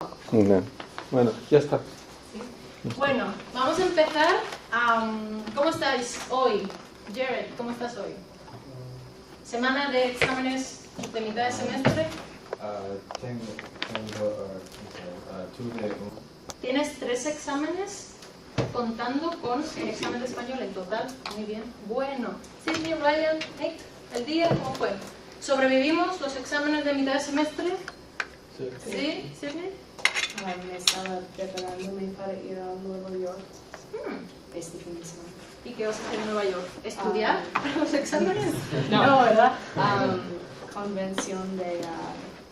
No. Bueno, ya está. ¿Sí? Bueno, vamos a empezar. ¿Cómo estáis hoy? Jared, ¿cómo estás hoy? ¿Semana de exámenes de mitad de semestre? Tengo 2 de 1. ¿Tienes 3 exámenes contando con el examen de español en total? Muy bien. Bueno, Sidney, Ryan, Nate, ¿el día cómo fue? ¿Sobrevivimos los exámenes de mitad de semestre? Sí. ¿Sí, Sidney? Me estaba preparándome para ir a Nueva York este fin de semana. ¿Y qué vas a hacer en Nueva York? ¿Estudiar para los exámenes? No. ¿Verdad? Convención de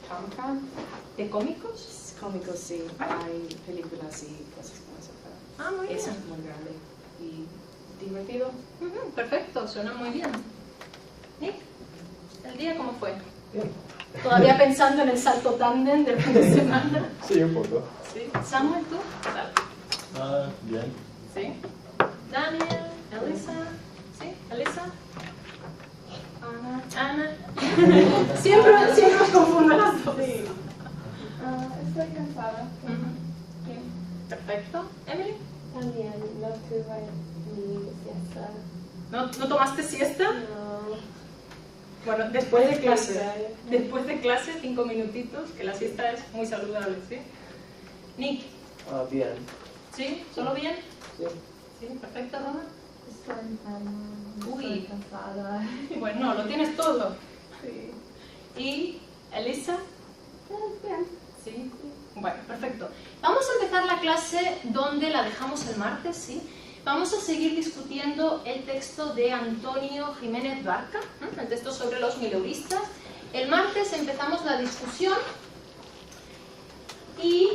Comic-Con. ¿De cómicos? Cómicos, sí. Hay películas y cosas más acá. Muy bien. Es muy grande y divertido. Perfecto, suena muy bien. Nick, ¿el día cómo fue? Bien. ¿Todavía pensando en el salto tándem del fin de semana? Sí, un poco. Sí. Samuel, ¿tú? Dale. Bien. Sí. Daniel, Elisa. ¿Sí? ¿Elisa? Ana. siempre nos confundo las dos. Sí. Estoy cansada. Bien. Perfecto. Emily. También no tuve mi siesta. ¿No tomaste siesta? No. Bueno, después de clase, 5 minutitos, que la siesta es muy saludable, ¿sí? Nick, Bien. ¿sí? ¿Solo bien? Sí. Sí, perfecto, Roma. Estoy enferma. Uy. Estoy cansada. Bueno, lo tienes todo. Sí. ¿Y Elisa? Bien. Sí. Bueno, perfecto. Vamos a empezar la clase donde la dejamos el martes, ¿sí? Vamos a seguir discutiendo el texto de Antonio Jiménez Barca, el texto sobre los mileuristas. El martes empezamos la discusión y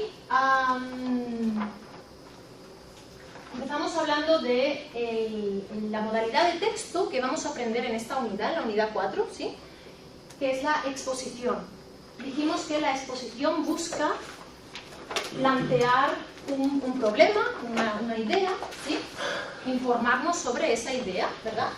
empezamos hablando de la modalidad de texto que vamos a aprender en esta unidad, la unidad 4, ¿sí? Que es la exposición. Dijimos que la exposición busca plantear un problema, una idea, ¿sí? Informarnos sobre esa idea, ¿verdad?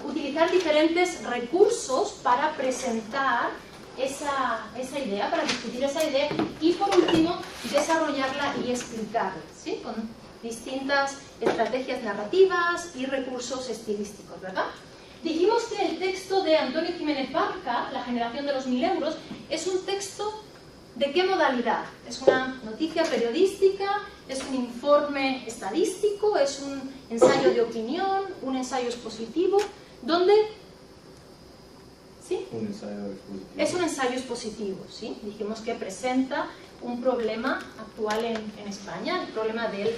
Utilizar diferentes recursos para presentar esa idea, para discutir esa idea y por último desarrollarla y explicarla, ¿sí? Con distintas estrategias narrativas y recursos estilísticos, ¿verdad? Dijimos que el texto de Antonio Jiménez Barca, La generación de los 1000 euros, es un texto ¿de qué modalidad? ¿Es una noticia periodística? ¿Es un informe estadístico? ¿Es un ensayo de opinión? ¿Un ensayo expositivo? ¿Dónde? ¿Sí? Un ensayo expositivo. Es un ensayo expositivo, ¿sí? Dijimos que presenta un problema actual en España, el problema del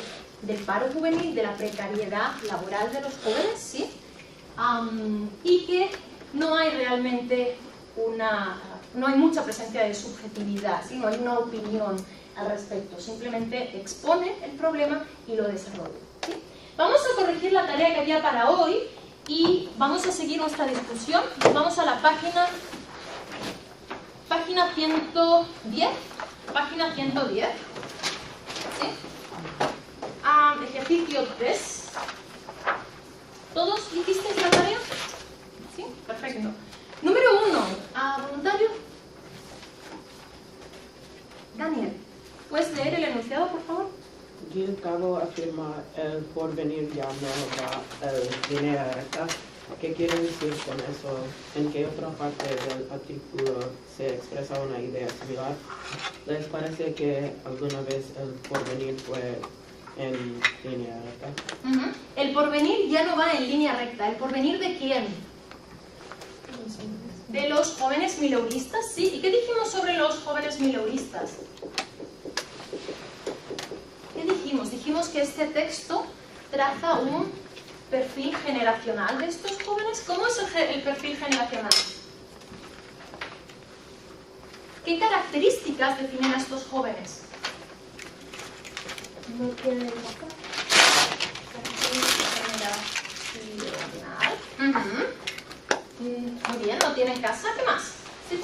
paro juvenil, de la precariedad laboral de los jóvenes, ¿sí? Y que no hay realmente no hay mucha presencia de subjetividad, ¿sí? No hay una opinión al respecto, simplemente expone el problema y lo desarrolla, ¿sí? Vamos a corregir la tarea que había para hoy y vamos a seguir nuestra discusión. Vamos a la página 110, ¿sí? Ejercicio 3. ¿Todos hicisteis la tarea? ¿Sí? Perfecto. Número 1, voluntario. Daniel, ¿puedes leer el enunciado, por favor? Gil Cabo afirma el porvenir ya no va en línea recta. ¿Qué quiere decir con eso? ¿En qué otra parte del artículo se expresa una idea similar? ¿Les parece que alguna vez el porvenir fue en línea recta? El porvenir ya no va en línea recta. ¿El porvenir de quién? De los jóvenes mileuristas, sí. ¿Y qué dijimos sobre los jóvenes mileuristas? ¿Qué dijimos? Dijimos que este texto traza un perfil generacional de estos jóvenes. ¿Cómo es el perfil generacional? ¿Qué características definen a estos jóvenes? No tienen casa. Generacional. Muy bien, no tienen casa. ¿Qué más? ¿Sí?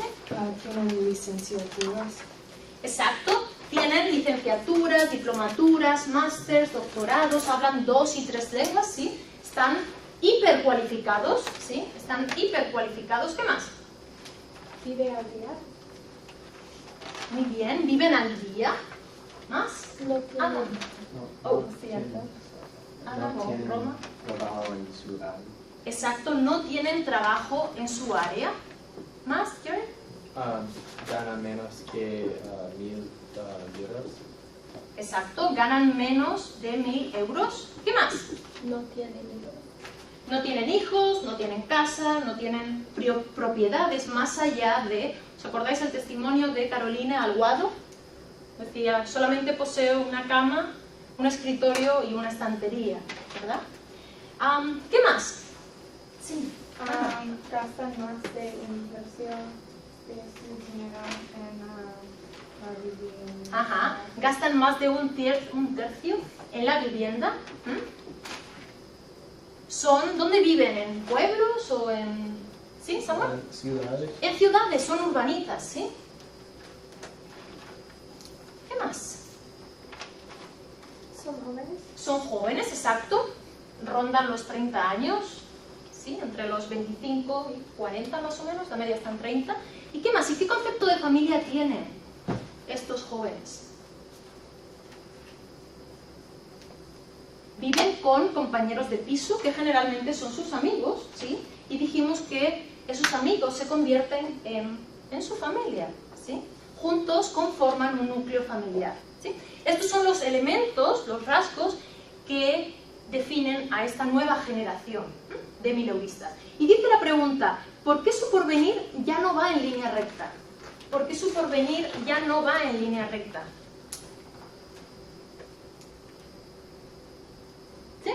Tienen licenciaturas. Exacto. Tienen licenciaturas, diplomaturas, másters, doctorados, hablan 2 y 3 lenguas, ¿sí? Están hipercualificados, ¿sí? Están hipercualificados. ¿Qué más? Vive al día. Muy bien. ¿Viven al día? ¿Más? No tienen. Adam. No, Oh, cierto. Adam no o tienen Roma. trabajo en su área. Exacto, no tienen trabajo en su área. ¿Más, Jerry? Ganan menos que 1.000 euros. Exacto, ganan menos de 1.000 euros. ¿Qué más? No tienen hijos. No tienen hijos, no tienen casa, no tienen propiedades más allá de... ¿Os acordáis el testimonio de Carolina Alguado? Decía, solamente poseo una cama, un escritorio y una estantería, ¿verdad? ¿Qué más? Sí. Gastan más de un tercio de su dinero en la vivienda. Ajá, gastan más de un tercio en la vivienda. ¿Dónde viven? ¿En pueblos o en...? ¿Sí, Samuel? Ciudades. En ciudades, son urbanitas, ¿sí? ¿Qué más? Son jóvenes. Son jóvenes, exacto, rondan los 30 años, ¿sí? Entre los 25 y 40 más o menos, la media está en 30. ¿Y qué más? ¿Y qué concepto de familia tienen estos jóvenes? Viven con compañeros de piso, que generalmente son sus amigos, ¿sí? Y dijimos que esos amigos se convierten en su familia, ¿sí? Juntos conforman un núcleo familiar, ¿sí? Estos son los elementos, los rasgos que definen a esta nueva generación de mileuristas. Y dice la pregunta, ¿por qué su porvenir ya no va en línea recta? ¿Por qué su porvenir ya no va en línea recta? ¿Sí?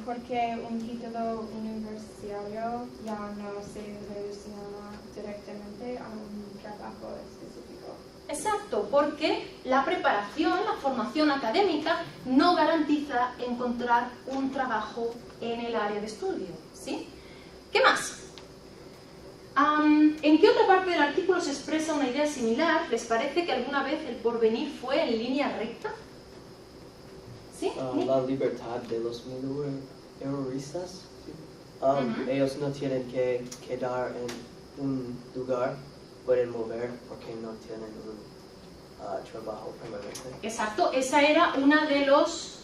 Porque un título universitario ya no se relaciona directamente a un trabajo específico. Exacto, porque la preparación, la formación académica no garantiza encontrar un trabajo en el área de estudio, ¿sí? ¿Qué más? ¿En qué otra parte del artículo se expresa una idea similar? ¿Les parece que alguna vez el porvenir fue en línea recta? ¿Sí? La libertad de los mileuristas. Ellos no tienen que quedar en un lugar, pueden mover porque no tienen un trabajo permanente. Exacto, esa era una de las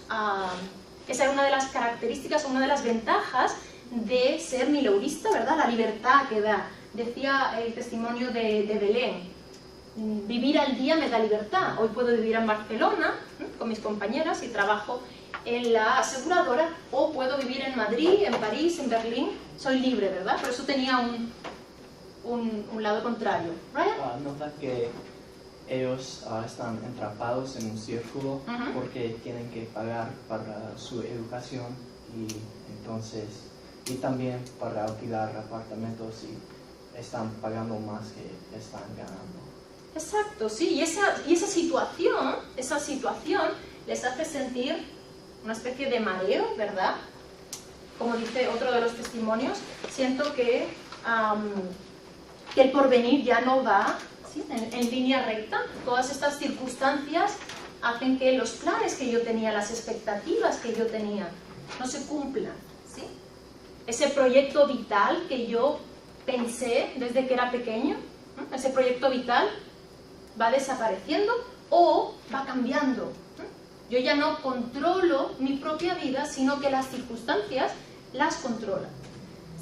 características, una de las ventajas de ser mileurista, ¿verdad? La libertad que da. Decía el testimonio de Belén, vivir al día me da libertad. Hoy puedo vivir en Barcelona con mis compañeras y trabajo en la aseguradora, o puedo vivir en Madrid, en París, en Berlín. Soy libre, ¿verdad? Pero eso tenía un lado contrario. ¿Ryan? Nota que ellos están atrapados en un círculo porque tienen que pagar para su educación y también para alquilar apartamentos y están pagando más que están ganando. Exacto, sí, y esa situación les hace sentir una especie de mareo, ¿verdad? Como dice otro de los testimonios, siento que el porvenir ya no va, ¿sí?, en línea recta. Todas estas circunstancias hacen que los planes que yo tenía, las expectativas que yo tenía, no se cumplan, ¿sí? Ese proyecto vital que yo pensé desde que era pequeño, ese proyecto vital va desapareciendo o va cambiando. Yo ya no controlo mi propia vida, sino que las circunstancias las controlan.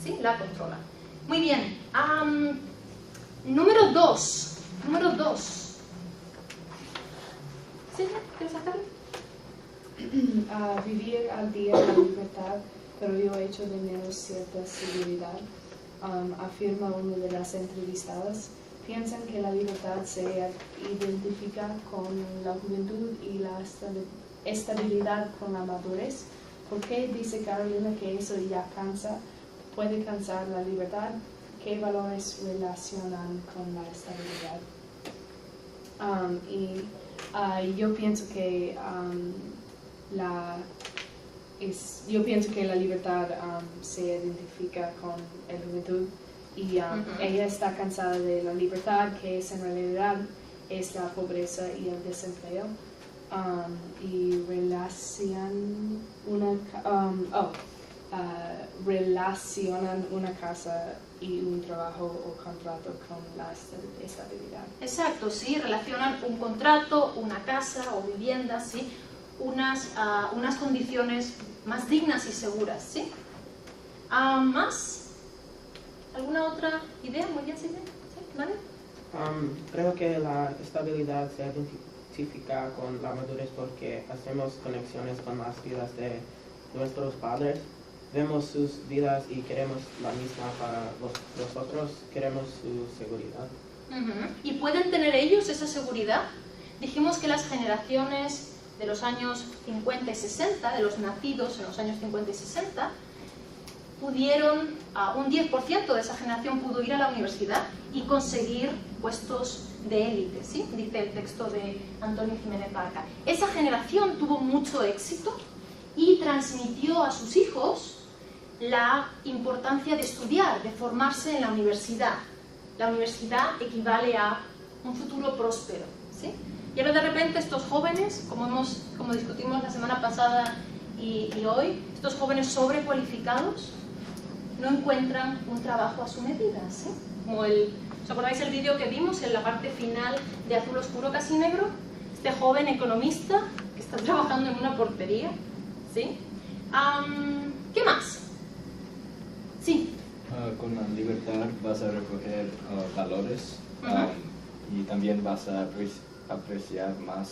¿Sí? La controlan. Muy bien. Número 2. ¿Sí? ¿Quieres sacarlo? Vivir al día en la libertad, pero yo echo de menos cierta seguridad. Afirma una de las entrevistadas. Piensan que la libertad se identifica con la juventud y la estabilidad con la madurez. ¿Por qué dice Carolina que eso ya puede cansar la libertad? ¿Qué valores relacionan con la estabilidad? Yo pienso que la libertad se identifica con la juventud. Y ella está cansada de la libertad, que es en realidad es la pobreza y el desempleo. relacionan una casa y un trabajo o contrato con la estabilidad. Exacto, sí, relacionan un contrato, una casa o vivienda, sí, unas condiciones más dignas y seguras, ¿sí? ¿Más? ¿Alguna otra idea? Muy bien, Silvia. ¿Sí? ¿Vale? Creo que la estabilidad se identifica con la madurez porque hacemos conexiones con las vidas de nuestros padres, vemos sus vidas y queremos la misma para nosotros, queremos su seguridad. ¿Y pueden tener ellos esa seguridad? Dijimos que las generaciones de los años 50 y 60, de los nacidos en los años 50 y 60, pudieron, un 10% de esa generación pudo ir a la universidad y conseguir puestos de élite, ¿sí? Dice el texto de Antonio Jiménez Barca. Esa generación tuvo mucho éxito y transmitió a sus hijos la importancia de estudiar, de formarse en la universidad. La universidad equivale a un futuro próspero, ¿sí? Y ahora de repente estos jóvenes, como discutimos la semana pasada y hoy, estos jóvenes sobrecualificados no encuentran un trabajo a su medida, ¿sí? Como ¿os acordáis el vídeo que vimos en la parte final de Azul Oscuro Casi Negro? Este joven economista que está trabajando en una portería, ¿sí? ¿Qué más? Sí. Con la libertad vas a recoger valores y también vas a apreciar más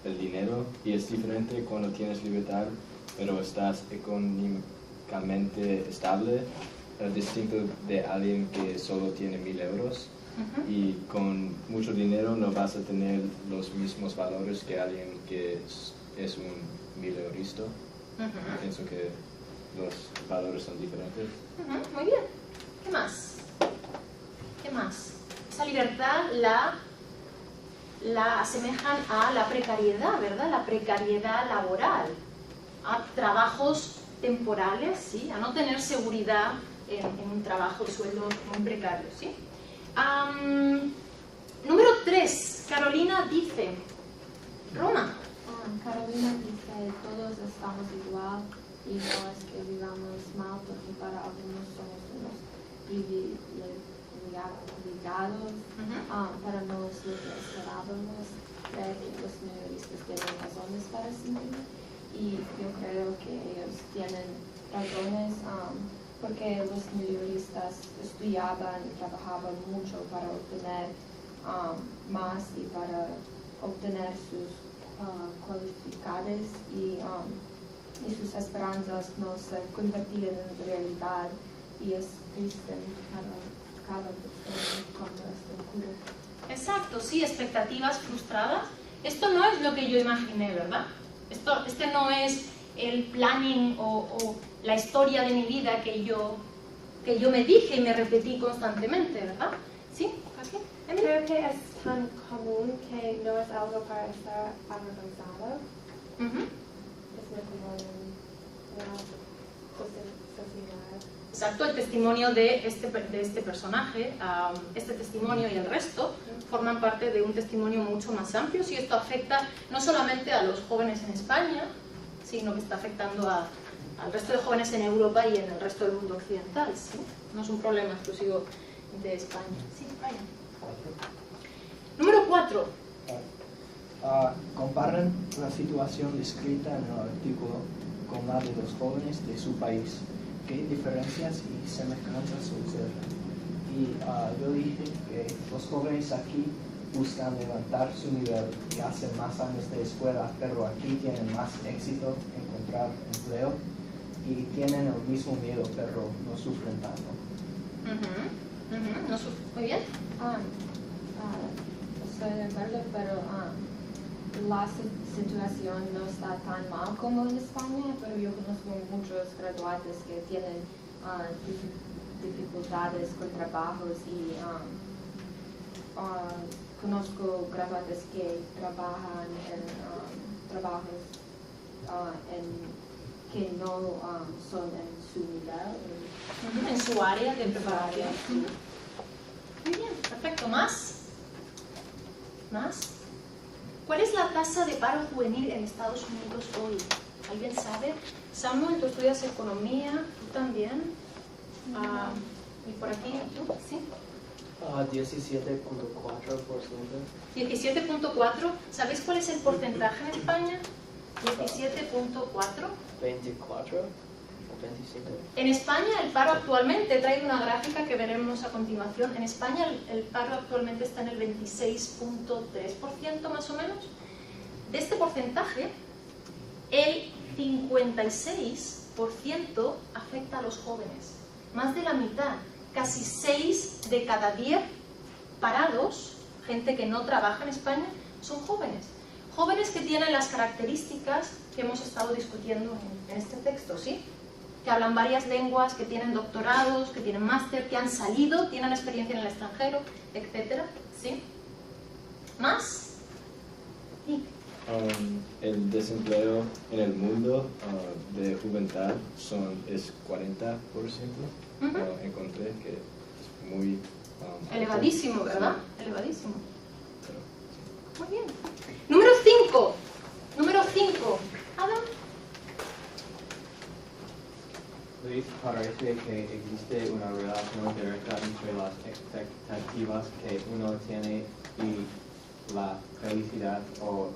el dinero, y es diferente cuando tienes libertad pero estás económicamente estable, distinto de alguien que solo tiene 1000 euros y con mucho dinero no vas a tener los mismos valores que alguien que es un 1000 eurista. Pienso que los valores son diferentes. Muy bien. ¿Qué más? ¿Qué más? Esa libertad la asemejan a la precariedad, ¿verdad? La precariedad laboral, a trabajos temporales, ¿sí? A no tener seguridad en un trabajo de sueldo muy precario, ¿sí? Número 3, Carolina dice, Roma. Carolina dice, todos estamos igual y no es que vivamos mal porque para algunos somos unos privilegiados, para nosotros que esperábamos. Creo que los mayoristas tienen razones para sentir y yo creo que ellos tienen razones porque los mayoristas estudiaban y trabajaban mucho para obtener más y para obtener sus cualificaciones y sus esperanzas no se convertían en realidad y es triste cada persona cuando esto ocurre. Exacto, sí, expectativas frustradas. Esto no es lo que yo imaginé, ¿verdad? Este no es el planning o la historia de mi vida que yo me dije y me repetí constantemente, ¿verdad? ¿Sí? ¿Aquí? Creo que es tan común que no es algo para estar avergonzado. Es muy común en la sociedad. Exacto, el testimonio de este personaje, este testimonio y el resto forman parte de un testimonio mucho más amplio. Si esto afecta no solamente a los jóvenes en España, sino que está afectando al resto de jóvenes en Europa y en el resto del mundo occidental, ¿sí? No es un problema exclusivo de España. Sí, vaya. Número 4. Comparen la situación descrita en el artículo con la de los jóvenes de su país. ¿Qué diferencias y semejanzas observan? Y yo dije que los jóvenes aquí buscan levantar su nivel y hacen más años de escuela, pero aquí tienen más éxito en encontrar empleo y tienen el mismo miedo, pero no sufren tanto. Muy bien. Estoy de acuerdo, pero la situación no está tan mal como en España, pero yo conozco muchos graduados que tienen dificultades con trabajos y conozco graduados que trabajan en trabajos que no son en su nivel. En su área de preparación. Muy bien, perfecto. ¿Más? ¿Más? ¿Cuál es la tasa de paro juvenil en Estados Unidos hoy? ¿Alguien sabe? Samuel, tú estudias economía, tú también. Y por aquí, ¿tú? ¿Sí? 17.4%. 17.4. ¿Sabéis cuál es el porcentaje en España? 17.4. 24 o 25. En España el paro actualmente, he traído una gráfica que veremos a continuación, en España el paro actualmente está en el 26.3% más o menos. De este porcentaje, el 56% afecta a los jóvenes. Más de la mitad, casi 6 de cada 10 parados, gente que no trabaja en España, son jóvenes. Jóvenes que tienen las características que hemos estado discutiendo en este texto, ¿sí? Que hablan varias lenguas, que tienen doctorados, que tienen máster, que han salido, tienen experiencia en el extranjero, etcétera, ¿sí? ¿Más? Sí. El desempleo en el mundo de juventud es 40%. Encontré que es muy elevadísimo, alto. ¿verdad? Sí. Elevadísimo. Pero, sí. Muy bien. Número 5. Número 5. Adam. Luis, parece que existe una relación directa entre las expectativas que uno tiene y la felicidad o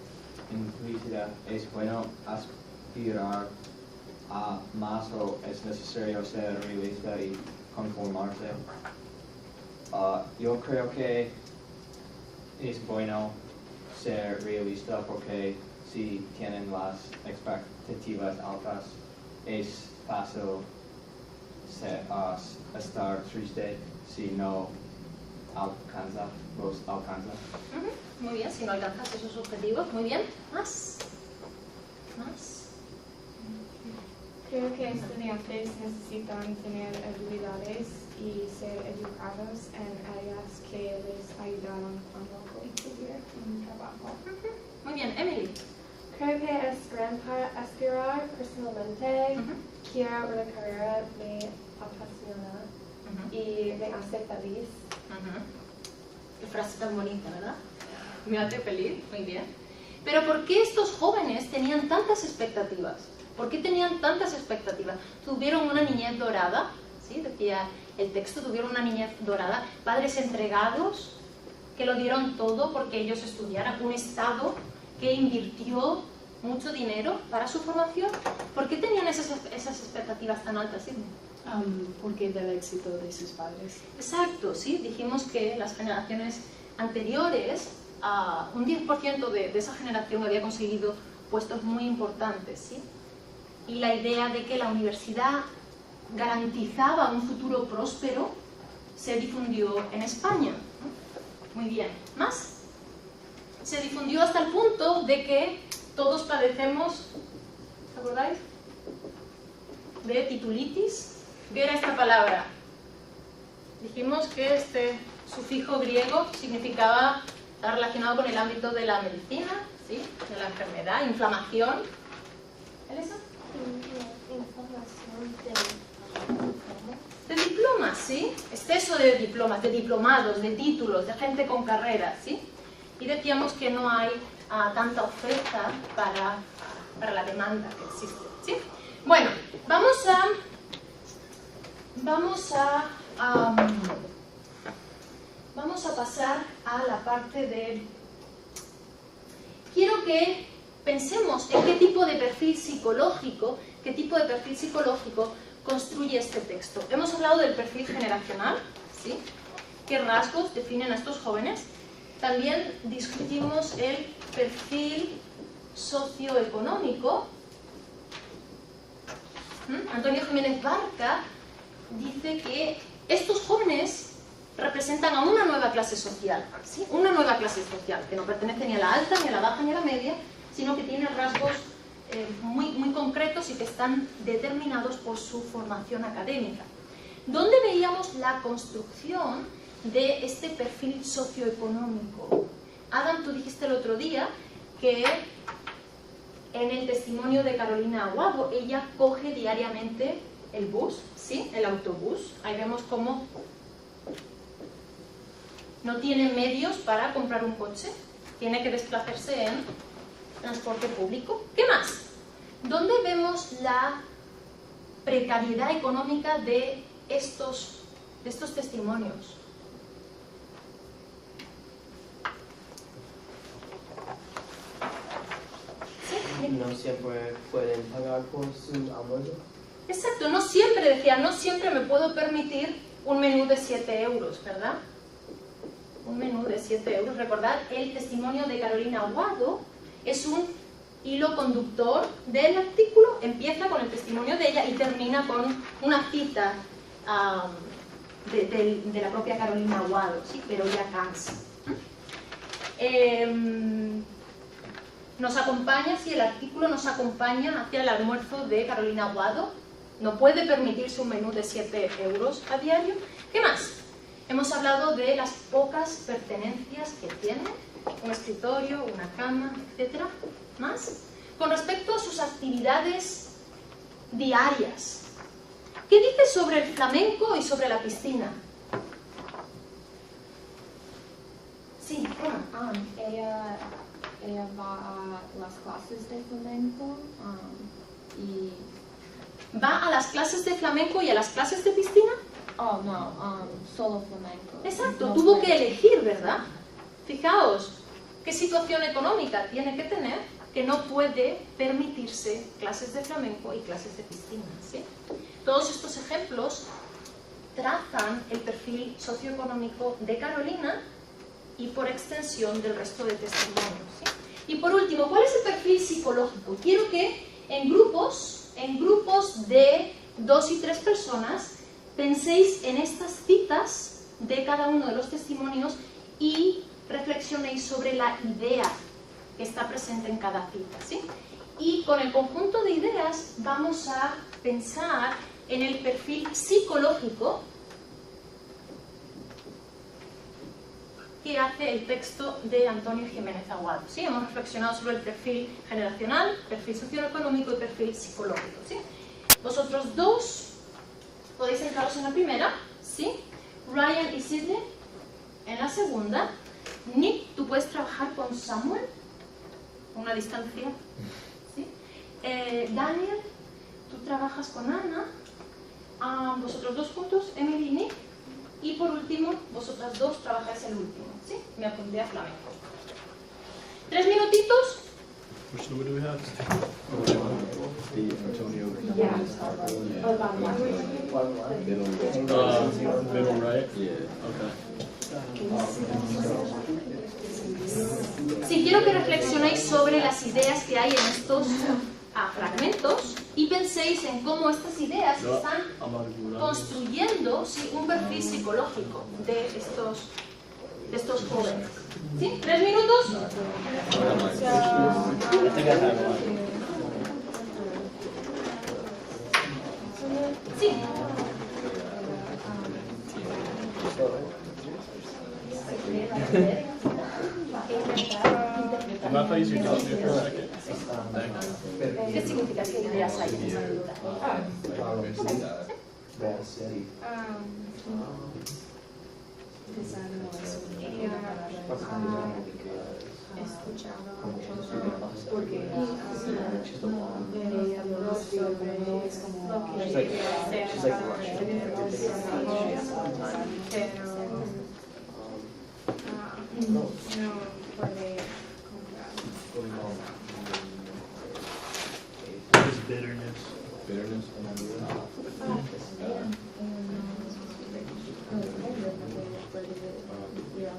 infelicidad. ¿Es bueno aspirar a más o es necesario ser realista y conformarse? Yo creo que es bueno ser realista porque si tienen las expectativas altas es fácil estar triste si no los alcanza. Muy bien, si no alcanzas esos objetivos, muy bien. ¿Más? Creo que estudiantes necesitan tener habilidades y ser educados en áreas que les ayudarán cuando conseguir un trabajo. Muy bien, Emily. Creo que es gran para aspirar personalmente. Quiero una carrera me apasiona y me hace feliz. Qué frase tan bonita, ¿verdad? Me hace feliz, muy bien. Pero ¿por qué estos jóvenes tenían tantas expectativas? ¿Por qué tenían tantas expectativas? Tuvieron una niñez dorada, ¿sí? Decía el texto, tuvieron una niñez dorada, padres entregados que lo dieron todo porque ellos estudiaran, un Estado que invirtió mucho dinero para su formación. ¿Por qué tenían esas expectativas tan altas, Sidney? Porque del éxito de sus padres. Exacto, sí, dijimos que las generaciones anteriores, un 10% de esa generación había conseguido puestos muy importantes, ¿sí? Y la idea de que la universidad garantizaba un futuro próspero se difundió en España, ¿no? Muy bien, ¿más? Se difundió hasta el punto de que todos padecemos, ¿os acordáis? De titulitis. ¿Qué era esta palabra? Dijimos que este sufijo griego significaba, está relacionado con el ámbito de la medicina, ¿sí? De la enfermedad, inflamación. ¿Elisa? De diplomas, ¿sí? Exceso de diplomas, de diplomados, de títulos, de gente con carreras, ¿sí? Y decíamos que no hay tanta oferta para la demanda que existe, ¿sí? Bueno, vamos a pasar a la parte de... Quiero que pensemos en qué tipo de perfil psicológico construye este texto. Hemos hablado del perfil generacional, ¿sí? ¿Qué rasgos definen a estos jóvenes? También discutimos el perfil socioeconómico. Antonio Jiménez Barca dice que estos jóvenes representan a una nueva clase social, ¿sí? Una nueva clase social, que no pertenece ni a la alta, ni a la baja, ni a la media, sino que tiene rasgos muy concretos y que están determinados por su formación académica. ¿Dónde veíamos la construcción de este perfil socioeconómico? Adam, tú dijiste el otro día que en el testimonio de Carolina Aguado, ella coge diariamente el bus, ¿sí? El autobús. Ahí vemos cómo no tiene medios para comprar un coche, tiene que desplazarse en transporte público. ¿Qué más? ¿Dónde vemos la precariedad económica de estos testimonios? ¿Sí? No siempre pueden pagar por su almuerzo. Exacto, no siempre, decía, no siempre me puedo permitir un menú de 7 euros, ¿verdad? Un menú de 7 euros. Recordad, el testimonio de Carolina Aguado es un hilo conductor del artículo, empieza con el testimonio de ella y termina con una cita de la propia Carolina Aguado, ¿sí? Pero ya cansa. Nos acompaña, sí, el artículo nos acompaña hacia el almuerzo de Carolina Aguado. No puede permitirse un menú de 7 euros a diario. ¿Qué más? Hemos hablado de las pocas pertenencias que tiene, un escritorio, una cama, etc. ¿Más? Con respecto a sus actividades diarias, ¿qué dice sobre el flamenco y sobre la piscina? Sí, Roma. Ella va a las clases de flamenco y... ¿Va a las clases de flamenco y a las clases de piscina? Oh, no, solo flamenco. Exacto, No tuvo puede. que elegir, ¿verdad? Fijaos, qué situación económica tiene que tener que no puede permitirse clases de flamenco y clases de piscina, ¿sí? Todos estos ejemplos trazan el perfil socioeconómico de Carolina y por extensión del resto de testimonios, ¿sí? Y por último, ¿cuál es el perfil psicológico? Quiero que en grupos de 2 y 3 personas penséis en estas citas de cada uno de los testimonios y reflexionéis sobre la idea que está presente en cada cita, ¿sí? Y con el conjunto de ideas vamos a pensar en el perfil psicológico que hace el texto de Antonio Jiménez Aguado, ¿sí? Hemos reflexionado sobre el perfil generacional, perfil socioeconómico y perfil psicológico, ¿sí? Vosotros dos podéis centraros en la primera, ¿sí? Ryan y Sidney en la segunda. Nick, tú puedes trabajar con Samuel a una distancia, ¿sí? Daniel, tú trabajas con Ana. Vosotros dos juntos, Emily y Nick. Y por último, vosotras dos trabajáis el último, ¿sí? Me apunté a flamenco. 3 minutitos. Which number do we have? The Antonio. Middle right? Yeah. Okay. Sí, quiero que reflexionéis sobre las ideas que hay en estos fragmentos y penséis en cómo estas ideas están construyendo, ¿sí?, un perfil psicológico de estos jóvenes. ¿Sí? 3 minutos. Sí. Do you mind if I use your notes here for a second? ¿Qué significa que ideas hay en esa duda? What is bitterness? Bitterness.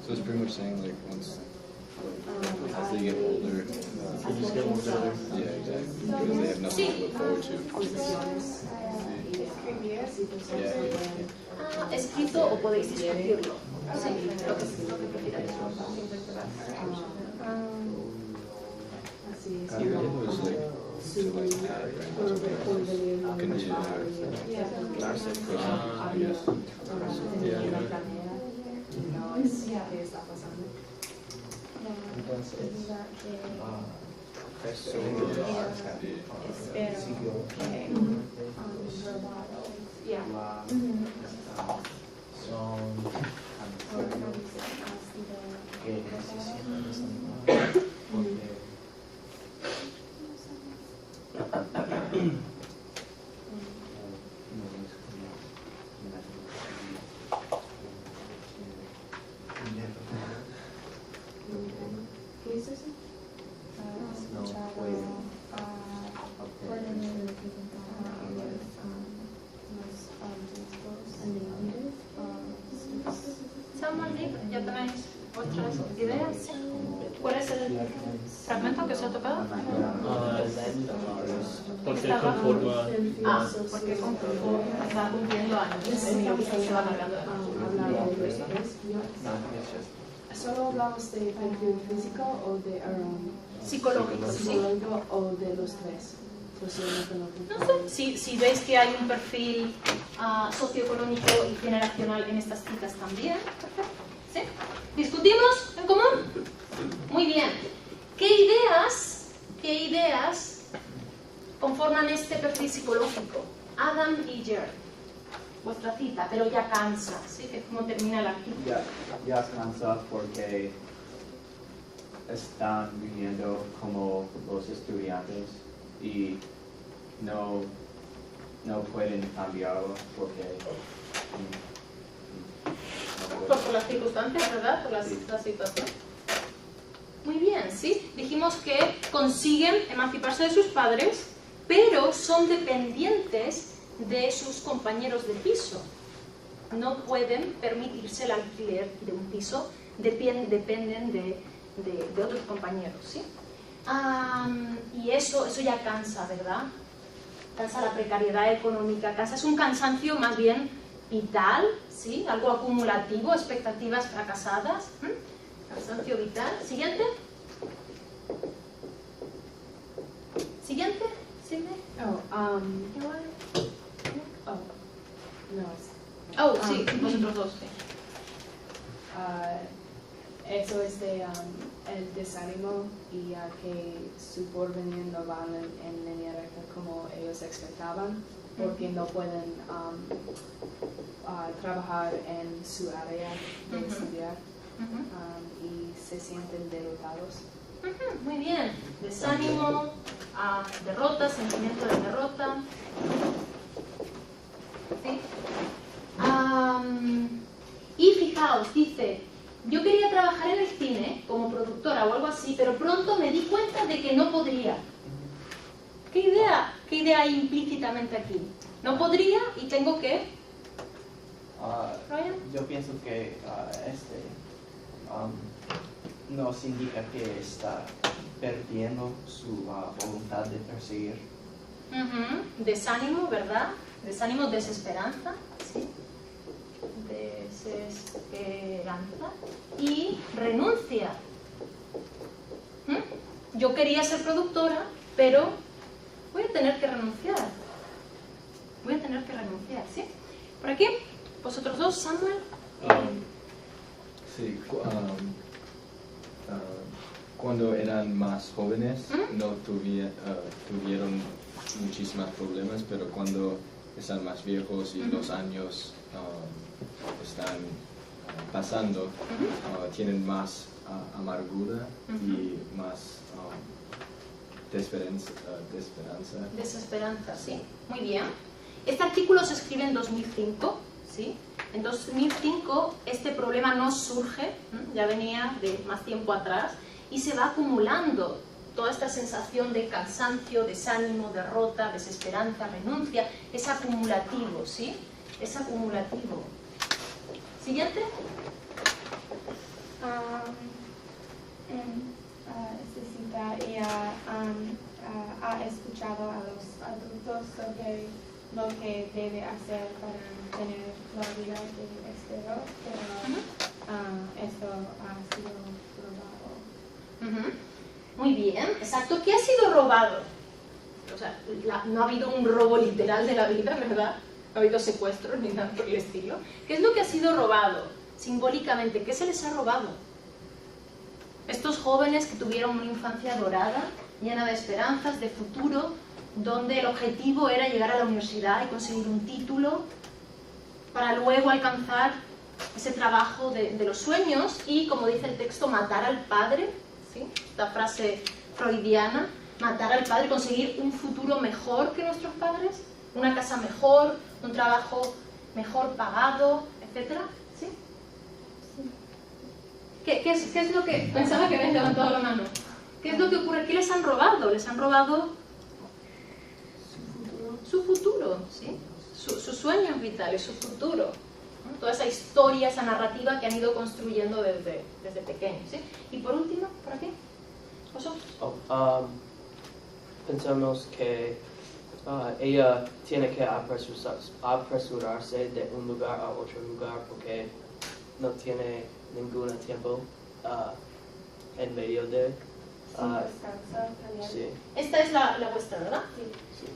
So it's pretty much saying like once as they get older, They just get more bitter. yeah, exactly, because they have nothing to look forward to. Yeah. Escrito o podéis discutirlo. Sí, lo que prefiráis. It was like to like add continue I guess. es el fragmento que se ha tocado? Porque conforma. Porque está cumpliendo años. Se va cargando. ¿Solo hablamos de perfil físico o de Psicológico, sí. psicológico o de los tres? No sé, si veis que hay un perfil socioeconómico y generacional en estas citas también. Perfecto. ¿Sí? ¿Discutimos en común? Muy bien. ¿Qué ideas conforman este perfil psicológico? Adam y Jared. Vuestra cita, pero ya cansa, ¿sí? Que es como termina el artículo. Ya cansa porque están viviendo como los estudiantes y no pueden cambiarlo porque Por las circunstancias, ¿verdad? Por la situación. Muy bien, ¿sí? Dijimos que consiguen emanciparse de sus padres, pero son dependientes de sus compañeros de piso. No pueden permitirse el alquiler de un piso, dependen de otros compañeros, ¿sí? Y eso ya cansa, ¿verdad? Cansa la precariedad económica, es un cansancio más bien vital, ¿sí? Algo acumulativo, expectativas fracasadas. Cansancio vital. ¿Siguiente? ¿Siguiente? ¿Sigue? Sí, vosotros dos, sí. Eso es de el desánimo y que su porvenir no van en línea recta como ellos expectaban, porque no pueden trabajar en su área de estudiar y se sienten derrotados. Muy bien. Desánimo, derrota, sentimiento de derrota. ¿Sí? Y fijaos, dice, yo quería trabajar en el cine como productora o algo así, pero pronto me di cuenta de que no podría. ¿Qué idea hay implícitamente aquí? No podría y tengo que... Yo pienso que nos indica que está perdiendo su voluntad de perseguir. Desánimo, ¿verdad? Desánimo, desesperanza, ¿sí? Desesperanza y renuncia. Yo quería ser productora, pero voy a tener que renunciar. ¿Sí? ¿Por aquí? ¿Vosotros dos, Samuel? Sí, cuando eran más jóvenes no tuvieron muchísimos problemas, pero cuando están más viejos y los años están pasando, tienen más amargura y más Desesperanza, sí. Muy bien. Este artículo se escribe en 2005, ¿sí? En 2005 este problema no surge, ya venía de más tiempo atrás, y se va acumulando toda esta sensación de cansancio, desánimo, derrota, desesperanza, renuncia. Es acumulativo, ¿sí? Es acumulativo. ¿Siguiente? Esta cita ella ha escuchado a los adultos sobre lo que debe hacer para tener la vida del exterior, pero eso ha sido robado. Muy bien, exacto. ¿Qué ha sido robado? O sea, no ha habido un robo literal de la vida, ¿verdad? No ha habido secuestros ni nada por el estilo. ¿Qué es lo que ha sido robado? Simbólicamente, ¿qué se les ha robado? Estos jóvenes que tuvieron una infancia dorada, llena de esperanzas, de futuro, donde el objetivo era llegar a la universidad y conseguir un título para luego alcanzar ese trabajo de los sueños y, como dice el texto, matar al padre, ¿sí? Esta frase freudiana, matar al padre, conseguir un futuro mejor que nuestros padres, una casa mejor, un trabajo mejor pagado, etc. ¿Sí? ¿Qué es lo que...? Pensaba que habías levantado la mano. ¿Qué es lo que ocurre? ¿Qué les han robado? Les han robado su futuro, ¿sí? Sus sueños vitales, su futuro, ¿no? Toda esa historia, esa narrativa que han ido construyendo desde pequeños, ¿sí? Y por último, por aquí. pensamos que ella tiene que apresurarse de un lugar a otro lugar porque no tiene ningún tiempo en medio de... sí. Esta es la vuestra, ¿verdad? Sí.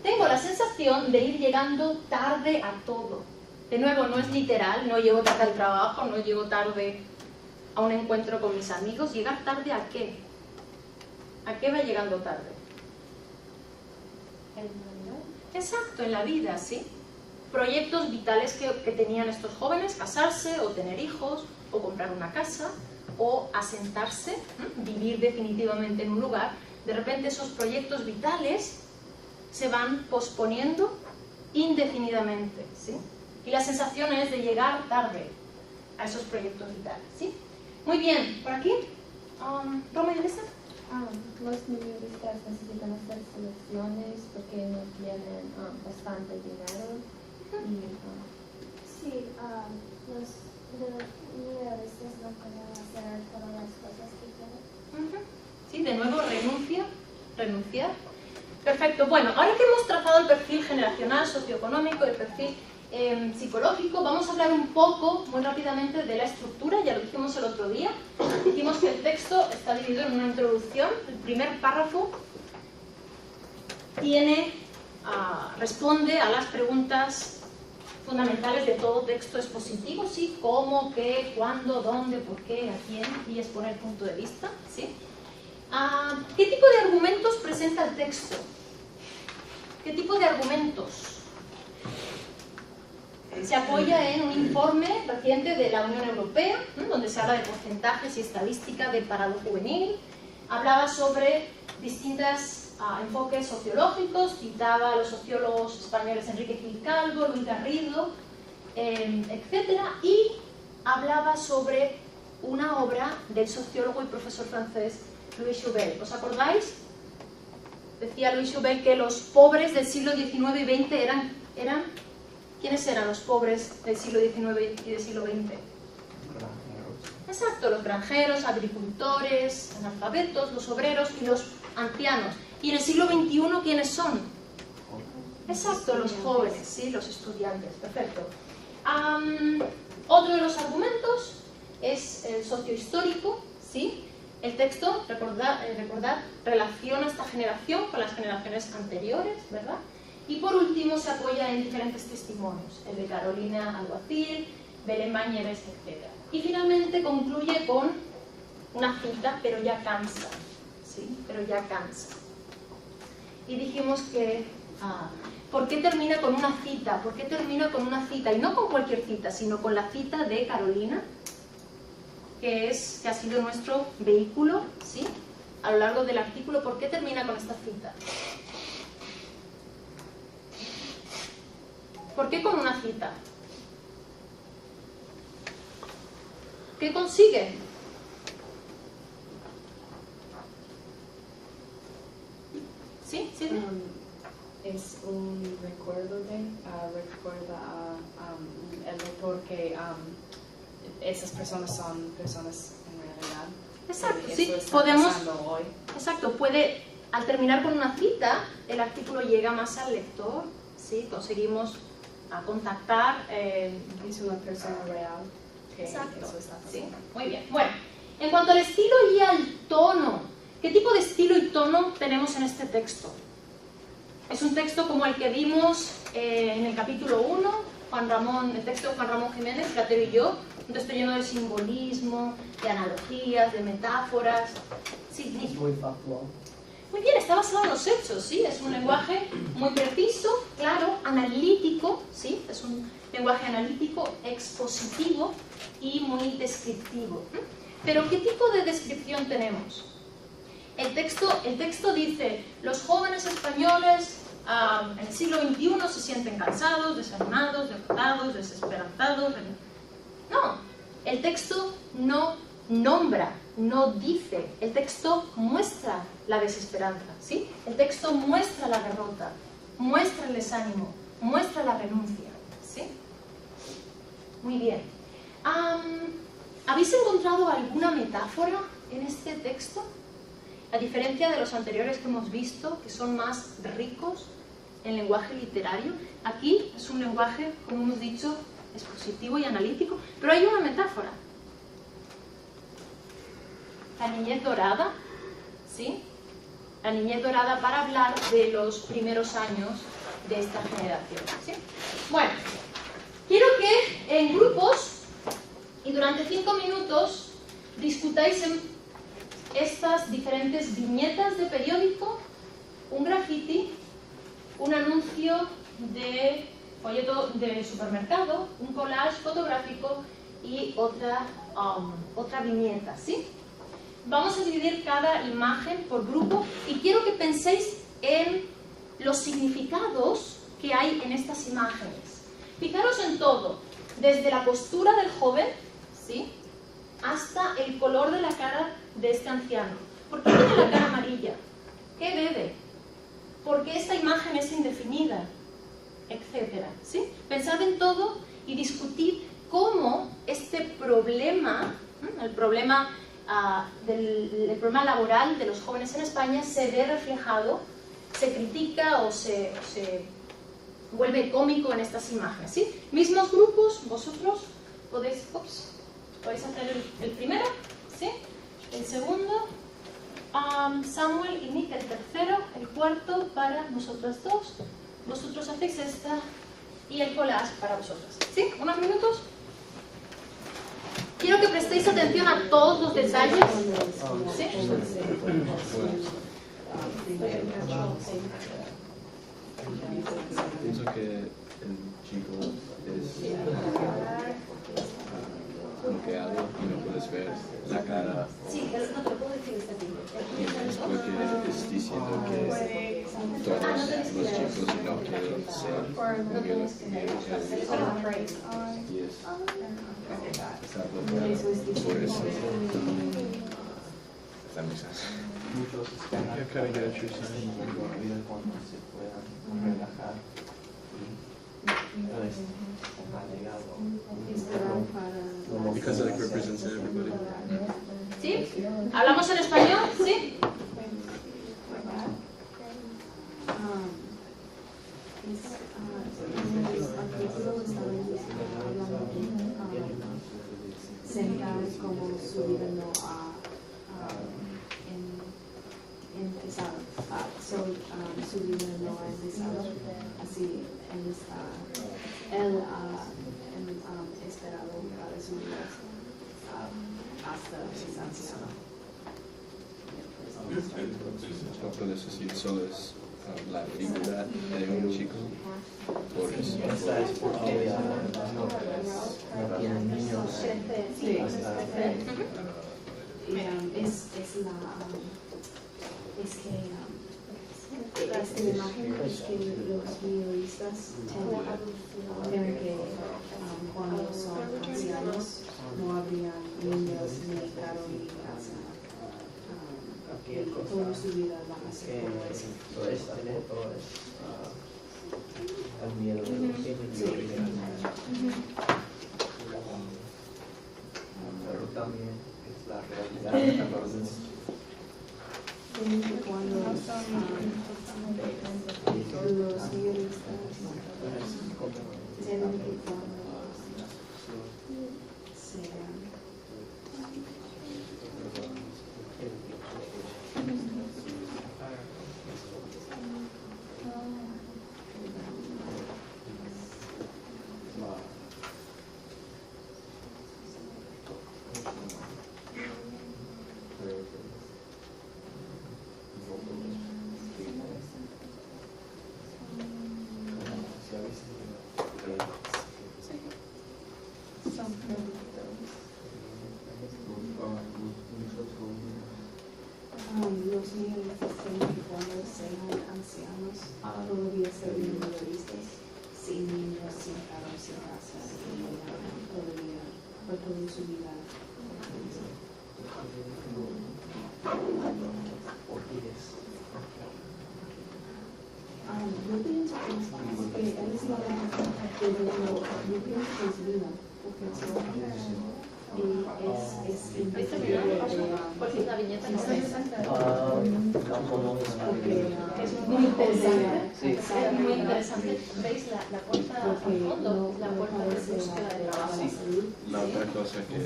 Tengo la sensación de ir llegando tarde a todo. De nuevo, no es literal, no llego tarde al trabajo, no llego tarde a un encuentro con mis amigos. ¿Llegar tarde a qué? ¿A qué va llegando tarde? ¿En realidad? Exacto, en la vida, ¿sí? Proyectos vitales que tenían estos jóvenes, casarse o tener hijos o comprar una casa o asentarse, vivir definitivamente en un lugar. De repente esos proyectos vitales se van posponiendo indefinidamente, ¿sí? Y la sensación es de llegar tarde a esos proyectos vitales, ¿sí? Muy bien, por aquí, Roma y Elisa. Los minoristas necesitan hacer selecciones porque no tienen bastante dinero. Sí, los minoristas no pueden hacer todas las cosas que quieren. Sí, de nuevo, renunciar. Perfecto, bueno, ahora que hemos trazado el perfil generacional, socioeconómico, el perfil psicológico, vamos a hablar un poco, muy rápidamente, de la estructura. Ya lo dijimos el otro día. Dijimos que el texto está dividido en una introducción. El primer párrafo responde a las preguntas fundamentales de todo texto expositivo, ¿sí? Cómo, qué, cuándo, dónde, por qué, a quién, y exponer punto de vista, ¿sí? ¿Qué tipo de argumentos presenta el texto? ¿Qué tipo de argumentos? Se apoya en un informe reciente de la Unión Europea, donde se habla de porcentajes y estadística del paro juvenil. Hablaba sobre distintos enfoques sociológicos, citaba a los sociólogos españoles Enrique Gil Calvo, Luis Garrido, etc. Y hablaba sobre una obra del sociólogo y profesor francés Louis Jouvel. ¿Os acordáis? Decía Louis Jouvel que los pobres del siglo XIX y XX eran ¿quiénes eran los pobres del siglo XIX y del siglo XX? Exacto, los granjeros, agricultores, analfabetos, los obreros y los ancianos. ¿Y en el siglo XXI quiénes son? Exacto, los jóvenes, ¿sí? Los estudiantes, perfecto. Otro de los argumentos es el sociohistórico, ¿sí? El texto, recordad, relaciona esta generación con las generaciones anteriores, ¿verdad? Y por último se apoya en diferentes testimonios, el de Carolina Alguacil, Belén Bañeres, etc. Y finalmente concluye con una cita, pero ya cansa, ¿sí? Pero ya cansa. Y dijimos que, ¿por qué termina con una cita? ¿Por qué termina con una cita? Y no con cualquier cita, sino con la cita de Carolina, que ha sido nuestro vehículo, ¿sí? A lo largo del artículo. ¿Por qué termina con esta cita? ¿Por qué con una cita? ¿Qué consigue? ¿Sí? ¿Sí? Es un recuerdo recuerda a el autor que esas personas son personas en realidad. Exacto, Eso sí, está podemos. pasando hoy. Exacto, al terminar con una cita, el artículo llega más al lector, ¿sí? Conseguimos contactar. Es una persona real. Que Exacto, eso está pasando. sí, muy bien. Bueno, en cuanto al estilo y al tono, ¿qué tipo de estilo y tono tenemos en este texto? Es un texto como el que vimos en el capítulo 1, el texto de Juan Ramón Jiménez, Platero y yo, un texto lleno de simbolismo, de analogías, de metáforas. Sí, Es muy factual. muy bien, está basado en los hechos, ¿sí? Es un lenguaje muy preciso, claro, analítico, ¿sí? Es un lenguaje analítico, expositivo y muy descriptivo. Pero ¿qué tipo de descripción tenemos? El texto dice, los jóvenes españoles en el siglo XXI se sienten cansados, desanimados, derrotados, desesperanzados. No, el texto no nombra, no dice, el texto muestra la desesperanza, ¿sí? El texto muestra la derrota, muestra el desánimo, muestra la renuncia, ¿sí? Muy bien. ¿Habéis encontrado alguna metáfora en este texto? A diferencia de los anteriores que hemos visto, que son más ricos en lenguaje literario, aquí es un lenguaje, como hemos dicho, expositivo y analítico, pero hay una metáfora. La niñez dorada, ¿sí? La niñez dorada para hablar de los primeros años de esta generación, ¿sí? Bueno, quiero que en grupos y durante 5 minutos discutáis en estas diferentes viñetas de periódico, un graffiti, un anuncio de folleto de supermercado, un collage fotográfico y otra viñeta, ¿sí? Vamos a dividir cada imagen por grupo y quiero que penséis en los significados que hay en estas imágenes. Fijaros en todo, desde la postura del joven, ¿sí?, hasta el color de la cara de este anciano. ¿Por qué tiene la cara amarilla? ¿Qué bebe? ¿Por qué esta imagen es indefinida? Etcétera, ¿sí? Pensad en todo y discutid cómo este problema, el problema laboral de los jóvenes en España se ve reflejado, se critica o se vuelve cómico en estas imágenes, ¿sí? Mismos grupos, vosotros podéis hacer el primero, ¿sí? El segundo, Samuel y Nick el tercero, el cuarto para nosotras dos, vosotros hacéis esta y el collage para vosotras, ¿sí? Unos minutos. Quiero que prestéis atención a todos los detalles, ¿sí? Pienso que el chico es bloqueado y no puedes ver la cara. Sí, pero no te lo puedo decir este tipo. Es porque es diciendo que todos los chicos no quieren ser y está bloqueado por eso. That makes sense. Yeah, kind of get what you're saying. Cuando se puedan relajar Because it like represents everybody. ¿Sí? ¿Hablamos en español? ¿Sí? Sentar como subiendo empezado, subiendo a empezado, así él ha esperado para subir hasta es anciano. No puedes decir solo es la figura de un chico por eso. Esta es porque no tienen niños. Sí. Hasta esta imagen es que los minoristas tienen que cuando son ancianos no habrían niños ni carro ni casa, toda su vida van a ser como eso. Esta foto es el miedo de los niños. Pero también es la realidad. Cuando los guionistas tienen que los minoristas tienen que cuando sean ancianos todavía ser minoristas, sin niños, sin carro, sin casa, todavía por toda su vida. Yo pienso que él es la pero yo pienso que es vida, porque es imposible ¿Cuál es la viñeta? Es muy interesante. Sí. Es muy interesante. ¿Veis la puerta al fondo? La puerta de búsqueda de trabajo. La otra cosa que es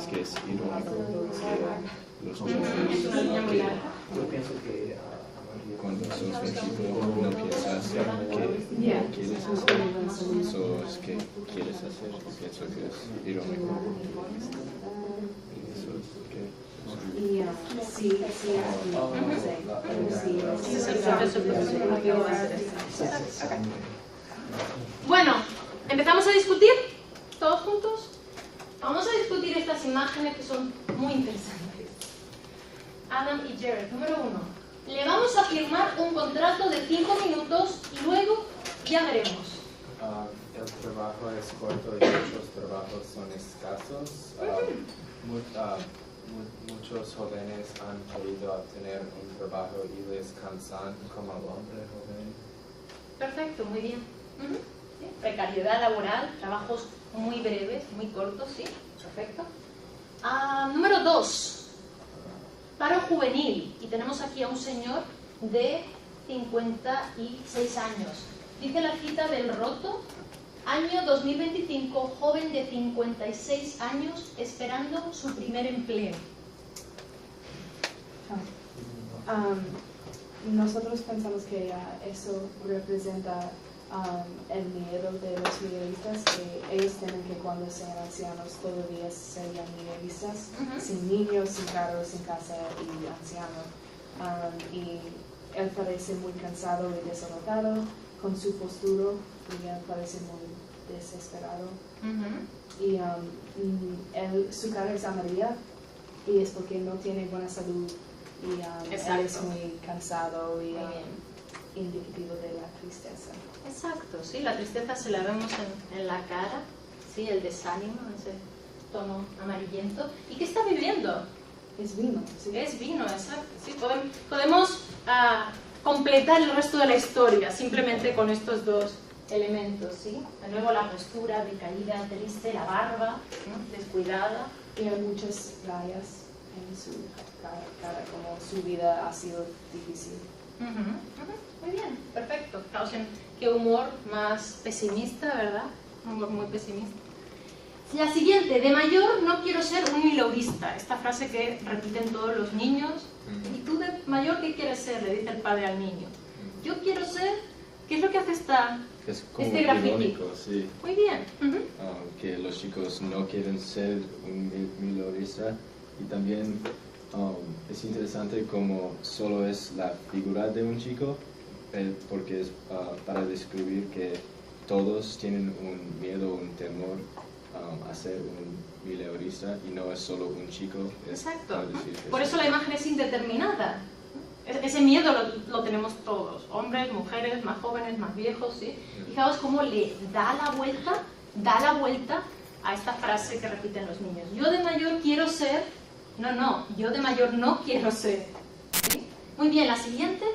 que es irónico que los chicos Es una línea muy larga. Yo pienso que cuando sos un chico no piensas que no quieres hacer, sos que quieres hacer. Pienso que es irónico. Eso es que Ese es el proceso profesional va a ser este. Bueno, ¿empezamos a discutir? ¿Todos juntos? Vamos a discutir estas imágenes que son muy interesantes. Adam y Jared, número 1. Le vamos a firmar un contrato de 5 minutos y luego ya veremos. El trabajo es corto y muchos trabajos son escasos. Muchos jóvenes han querido obtener un trabajo y les cansan como el hombre joven. Perfecto, muy bien. ¿Sí? Precariedad laboral, trabajos muy breves, muy cortos, sí, perfecto. Número 2. Paro juvenil. Y tenemos aquí a un señor de 56 años. Dice la cita del Roto, año 2025, joven de 56 años esperando su primer empleo. Nosotros pensamos que eso representa el miedo de los minoristas, que ellos tienen que cuando sean ancianos todavía serían minoristas, sin niños, sin carros, sin casa y anciano. Y él parece muy cansado y desalentado con su postura, y él parece muy desesperado. Y su cara es amarilla y es porque no tiene buena salud y él es muy cansado y indicativo de la tristeza. Exacto, sí, la tristeza se la vemos en la cara, sí, el desánimo, ese tono amarillento. ¿Y qué está viviendo? Es vino, sí. Es vino, exacto. Sí, podemos completar el resto de la historia simplemente con estos dos elementos, ¿sí? De nuevo la postura decaída, triste, la barba, ¿no? Descuidada. Y hay muchas rayas en su cara, como su vida ha sido difícil. Muy bien, perfecto. Fijaos en qué humor más pesimista, ¿verdad? Un humor muy pesimista. La siguiente, de mayor no quiero ser un mileurista. Esta frase que repiten todos los niños. ¿Y tú de mayor qué quieres ser? Le dice el padre al niño. Yo quiero ser... ¿Qué es lo que hace es como este graffiti? irónico, sí. Muy bien. Que los chicos no quieren ser un mileurista y también es interesante como solo es la figura de un chico, porque es para describir que todos tienen un miedo, un temor a ser un mileurista y no es solo un chico. Exacto. Por eso la imagen es indeterminada. Ese miedo lo tenemos todos, hombres, mujeres, más jóvenes, más viejos, ¿sí? Fijaos cómo le da la vuelta a esta frase que repiten los niños. Yo de mayor quiero ser, no, yo de mayor no quiero ser. ¿Sí? Muy bien, la siguiente,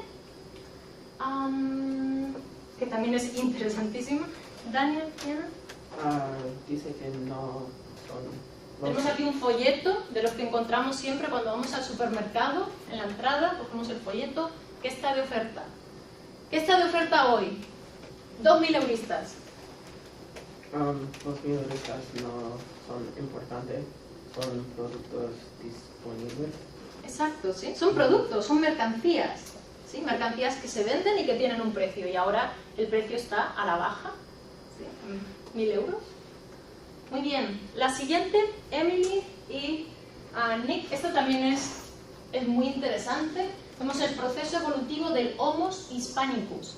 que también es interesantísima. Daniel, Diana. Dice que no son... Tenemos aquí un folleto de los que encontramos siempre cuando vamos al supermercado. En la entrada cogemos el folleto. ¿Qué está de oferta? ¿Qué está de oferta hoy? 2 mileuristas. Los mileuristas no son importantes, son productos disponibles. Exacto, ¿sí? Son productos, son mercancías. ¿Sí? Mercancías que se venden y que tienen un precio. Y ahora el precio está a la baja. ¿Sí? 1.000 euros. Muy bien, la siguiente, Emily y Nick, esto también es muy interesante. Vemos el proceso evolutivo del Homo hispanicus.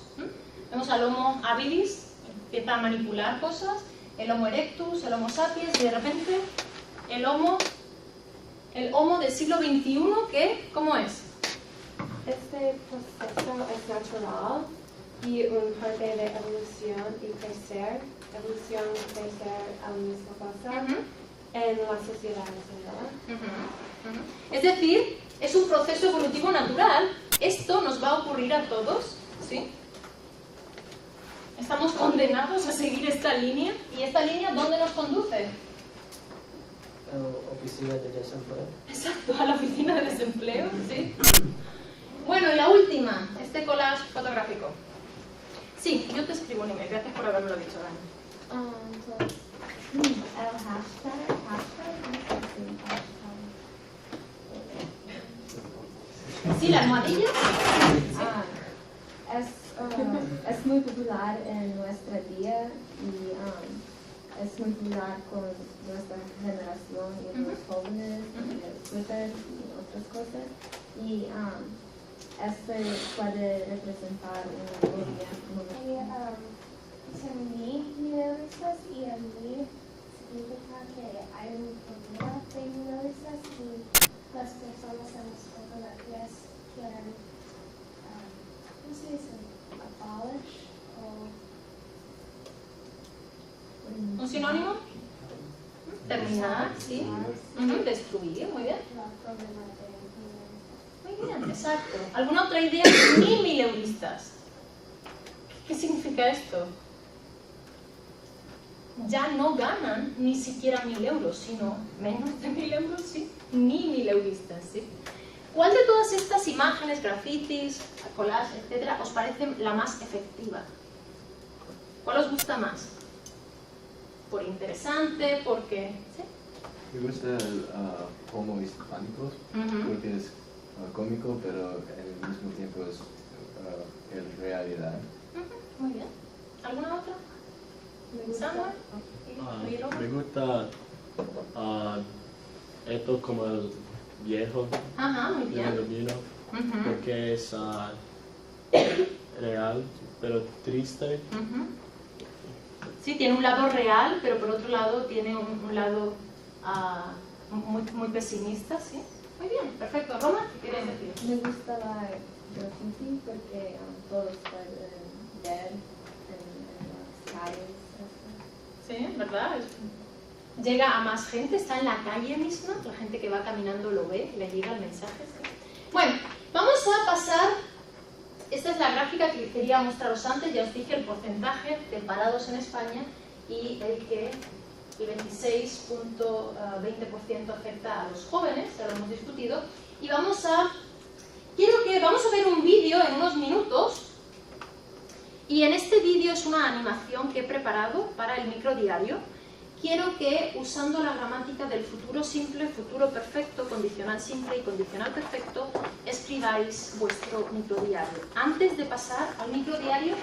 Vemos al Homo habilis, que empieza a manipular cosas, el Homo erectus, el Homo sapiens, y de repente el Homo del siglo XXI, ¿qué? ¿Cómo es? Este proceso es natural y un parte de evolución y crecer al mismo paso en la sociedad en general. Es decir, es un proceso evolutivo natural. Esto nos va a ocurrir a todos, ¿sí? Estamos condenados a seguir esta línea. ¿Y esta línea dónde nos conduce? Oficina de desempleo. Exacto, a la oficina de desempleo, ¿sí? de collage fotográfico? Sí, yo te escribo un email. Gracias por haberme lo dicho, Dani. Entonces, el hashtag, no sé si hashtag. Sí, la almohadilla. Es muy popular en nuestro día y es muy popular con nuestra generación y los jóvenes, Twitter y otras cosas. Y este puede representar un gobierno. Son 1000 mileurristas y a mí significa que hay un problema de mileurristas y las personas en las fotografías quieren, ¿cómo se dice? Abolish o... ¿Un sinónimo? Terminar, sí. Destruir, muy bien. No, problema de mileurristas. Muy bien, exacto. ¿Alguna otra idea? Ni mileuristas. ¿Qué significa esto? Ya no ganan ni siquiera 1000 euros, sino menos de 1000 euros, sí. Ni mileuristas, sí. ¿Cuál de todas estas imágenes, grafitis, collage, etcétera, os parece la más efectiva? ¿Cuál os gusta más? ¿Por interesante? ¿Porque...? ¿Sí? Me gusta el Homo hispánicos, porque es cómico, pero al mismo tiempo es realidad. Muy bien. ¿Alguna otra? ¿Samuel? Me gusta esto como el viejo Ajá, muy de bien. el vino, porque es real, pero triste. Sí, tiene un lado real, pero por otro lado tiene un lado muy pesimista, ¿sí? Muy bien, perfecto. Roma, ¿qué quieres decir? Me gusta la graffiti porque todos pueden ver en las calles. Sí, ¿verdad? Llega a más gente, está en la calle misma, la gente que va caminando lo ve, le llega el mensaje. ¿Sí? Bueno, vamos a pasar, esta es la gráfica que quería mostraros antes, ya os dije el porcentaje de parados en España y el 26.20% afecta a los jóvenes, ya lo hemos discutido, y vamos a ver un vídeo en unos minutos. Y en este vídeo es una animación que he preparado para el microdiario. Quiero que, usando la gramática del futuro simple, futuro perfecto, condicional simple y condicional perfecto, escribáis vuestro microdiario. Antes de pasar al microdiario,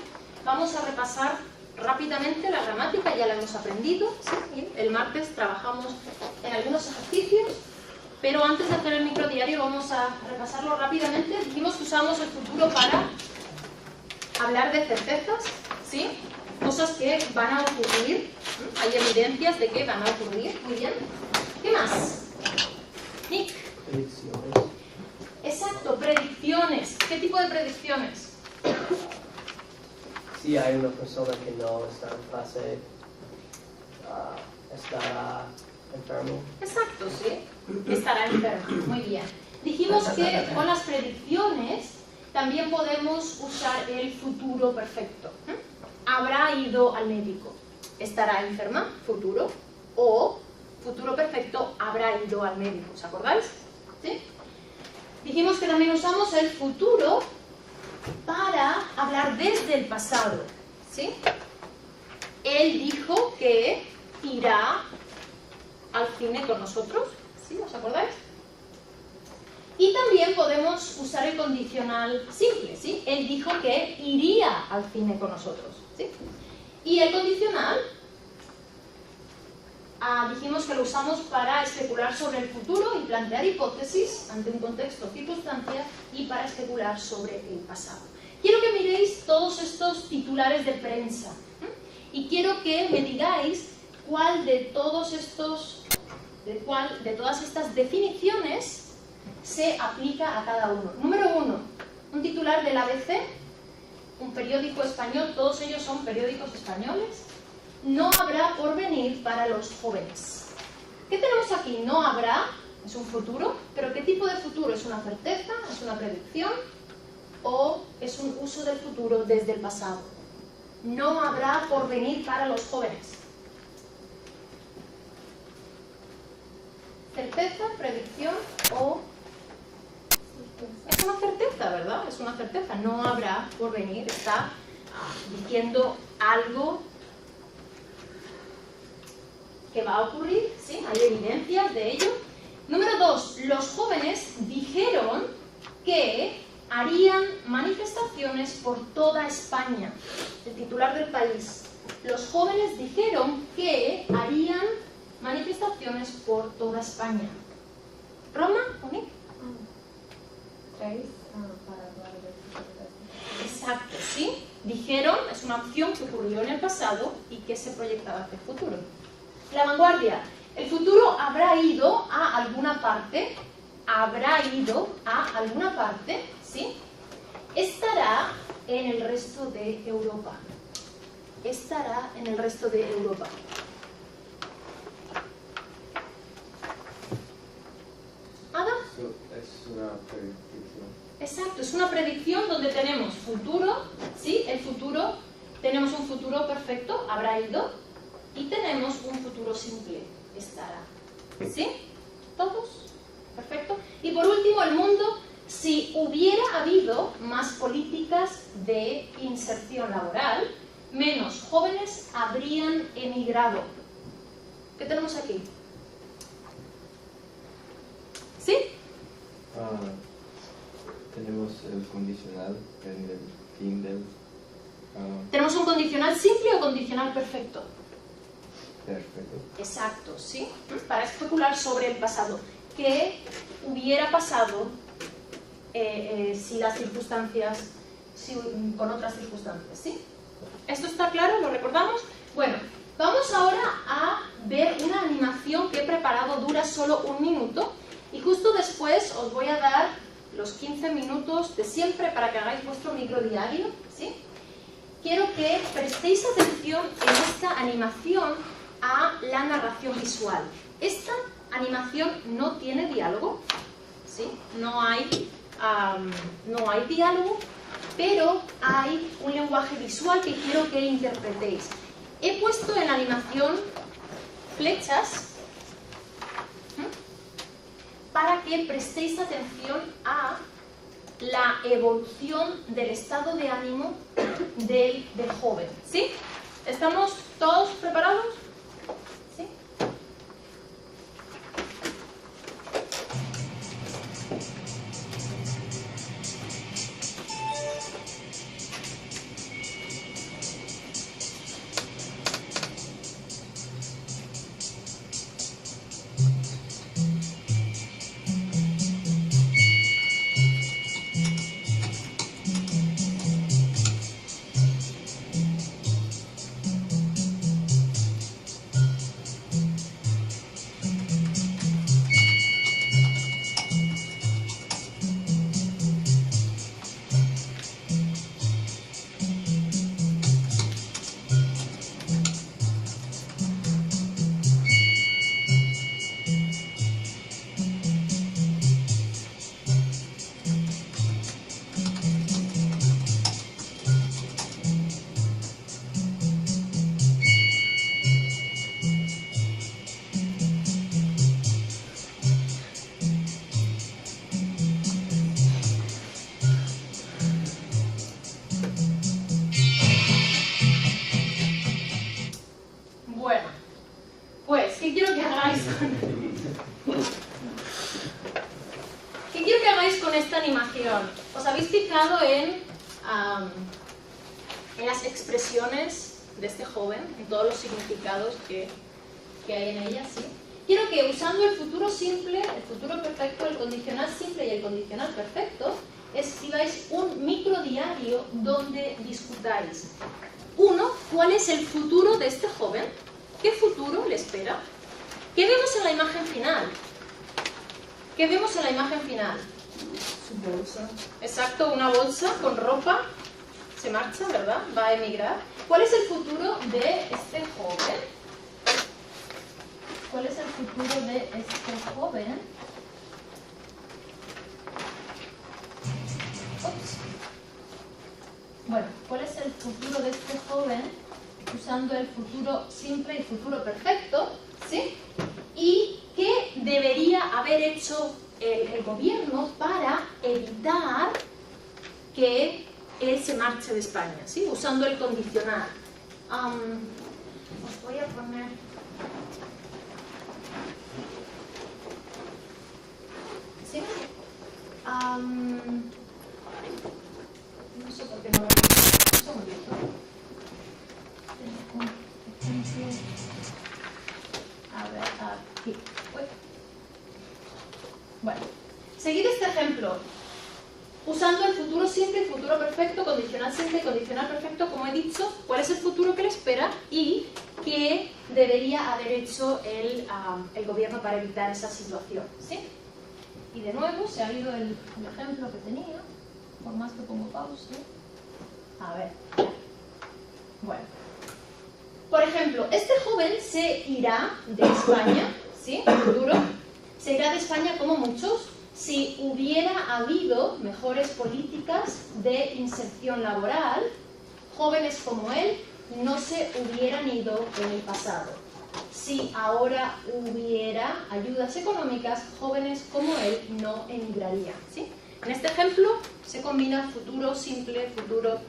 vamos a repasar rápidamente la gramática, ya la hemos aprendido. ¿Sí? El martes trabajamos en algunos ejercicios, pero antes de hacer el microdiario vamos a repasarlo rápidamente. Dijimos que usamos el futuro para hablar de certezas, ¿sí? Cosas que van a ocurrir, hay evidencias de que van a ocurrir, muy bien. ¿Qué más? Nick. Predicciones. Exacto, predicciones. ¿Qué tipo de predicciones? Si hay una persona que no está en clase, estará enfermo. Exacto, sí. Estará enfermo, muy bien. Dijimos que con las predicciones también podemos usar el futuro perfecto. Habrá ido al médico. Estará enferma, futuro. O, futuro perfecto, habrá ido al médico. ¿Os acordáis? ¿Sí? Dijimos que también usamos el futuro para hablar desde el pasado. ¿Sí? Él dijo que irá al cine con nosotros. ¿Sí? ¿Os acordáis? Y también podemos usar el condicional simple, ¿sí? Él dijo que iría al cine con nosotros, ¿sí? Y el condicional, dijimos que lo usamos para especular sobre el futuro y plantear hipótesis ante un contexto o circunstancia y para especular sobre el pasado. Quiero que miréis todos estos titulares de prensa y quiero que me digáis cuál de todos estos, de todas estas definiciones se aplica a cada uno. Número 1, un titular del ABC, un periódico español, todos ellos son periódicos españoles. No habrá porvenir para los jóvenes. ¿Qué tenemos aquí? No habrá, es un futuro, pero ¿qué tipo de futuro? ¿Es una certeza? ¿Es una predicción? ¿O es un uso del futuro desde el pasado? No habrá porvenir para los jóvenes. ¿Certeza, predicción o Es una certeza, ¿verdad? Es una certeza. No habrá porvenir. Está diciendo algo que va a ocurrir, ¿sí? Hay evidencias de ello. Número 2. Los jóvenes dijeron que harían manifestaciones por toda España. El titular del País. Los jóvenes dijeron que harían manifestaciones por toda España. ¿Roma? ¿Monique? 3 para hablar del futuro. Exacto, ¿sí? Dijeron, es una opción que ocurrió en el pasado y que se proyectaba hacia el futuro. La vanguardia. El futuro habrá ido a alguna parte. Habrá ido a alguna parte, ¿sí? Estará en el resto de Europa. Estará en el resto de Europa. ¿Ada? Es una predicción. Exacto, es una predicción donde tenemos futuro, ¿sí? El futuro, tenemos un futuro perfecto, habrá ido, y tenemos un futuro simple, estará. ¿Sí? ¿Todos? Perfecto. Y por último, el mundo, si hubiera habido más políticas de inserción laboral, menos jóvenes habrían emigrado. ¿Qué tenemos aquí? ¿Sí? Tenemos el condicional en el fin del... ¿Tenemos un condicional simple o condicional perfecto? Perfecto. Exacto, ¿sí? Para especular sobre el pasado. ¿Qué hubiera pasado si las circunstancias, con otras circunstancias, ¿sí? ¿Esto está claro? ¿Lo recordamos? Bueno, vamos ahora a ver una animación que he preparado, dura solo 1 minuto, y justo después os voy a dar los 15 minutos de siempre para que hagáis vuestro microdiario, ¿sí? Quiero que prestéis atención en esta animación a la narración visual. Esta animación no tiene diálogo, ¿sí? No hay diálogo, pero hay un lenguaje visual que quiero que interpretéis. He puesto en la animación flechas para que prestéis atención a la evolución del estado de ánimo del joven. ¿Sí? ¿Estamos todos preparados? ¿Sí? ¿Os habéis fijado en las expresiones de este joven, en todos los significados que hay en ellas? ¿Sí? Quiero que usando el futuro simple, el futuro perfecto, el condicional simple y el condicional perfecto, escribáis un microdiario donde discutáis. 1. ¿Cuál es el futuro de este joven? ¿Qué futuro le espera? ¿Qué vemos en la imagen final? ¿Qué vemos en la imagen final? Su bolsa. Exacto, una bolsa con ropa. Se marcha, ¿verdad? Va a emigrar. ¿Cuál es el futuro de este joven? ¿Cuál es el futuro de este joven? Ups. Bueno, ¿cuál es el futuro de este joven? Usando el futuro simple y futuro perfecto, ¿sí? ¿Y qué debería haber hecho el gobierno para evitar que él se marche de España, ¿sí? Usando el condicional. Os voy a poner... ¿Sí? No sé por qué no lo he visto. Un segundito. A ver, aquí. Uy. Bueno, seguid este ejemplo. Usando el futuro simple, futuro perfecto, condicional simple, condicional perfecto, como he dicho, cuál es el futuro que le espera y qué debería haber hecho el gobierno para evitar esa situación, ¿sí? Y de nuevo, se ha ido el ejemplo que tenía, por más que pongo pausa. A ver, ya. Bueno. Por ejemplo, este joven se irá de España, ¿sí? Futuro. Se irá de España como muchos si hubiera habido mejores políticas de inserción laboral, jóvenes como él no se hubieran ido en el pasado. Si ahora hubiera ayudas económicas, jóvenes como él no emigrarían, ¿sí? En este ejemplo se combina futuro simple, futuro...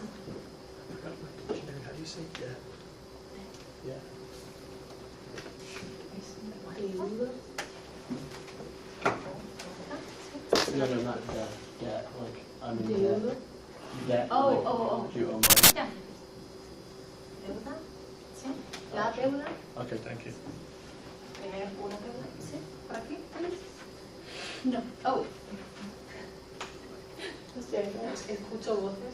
How do you say debt? Yeah. No, not debt. Debt. Like, I'm in debt. Debt. Oh, like, oh, oh. You owe money. Ya. ¿Deuda? ¿Sí? La deuda. Okay, thank you. Primero una deuda. ¿Sí? ¿Por aquí? No. Oh. No sé, escucho voces.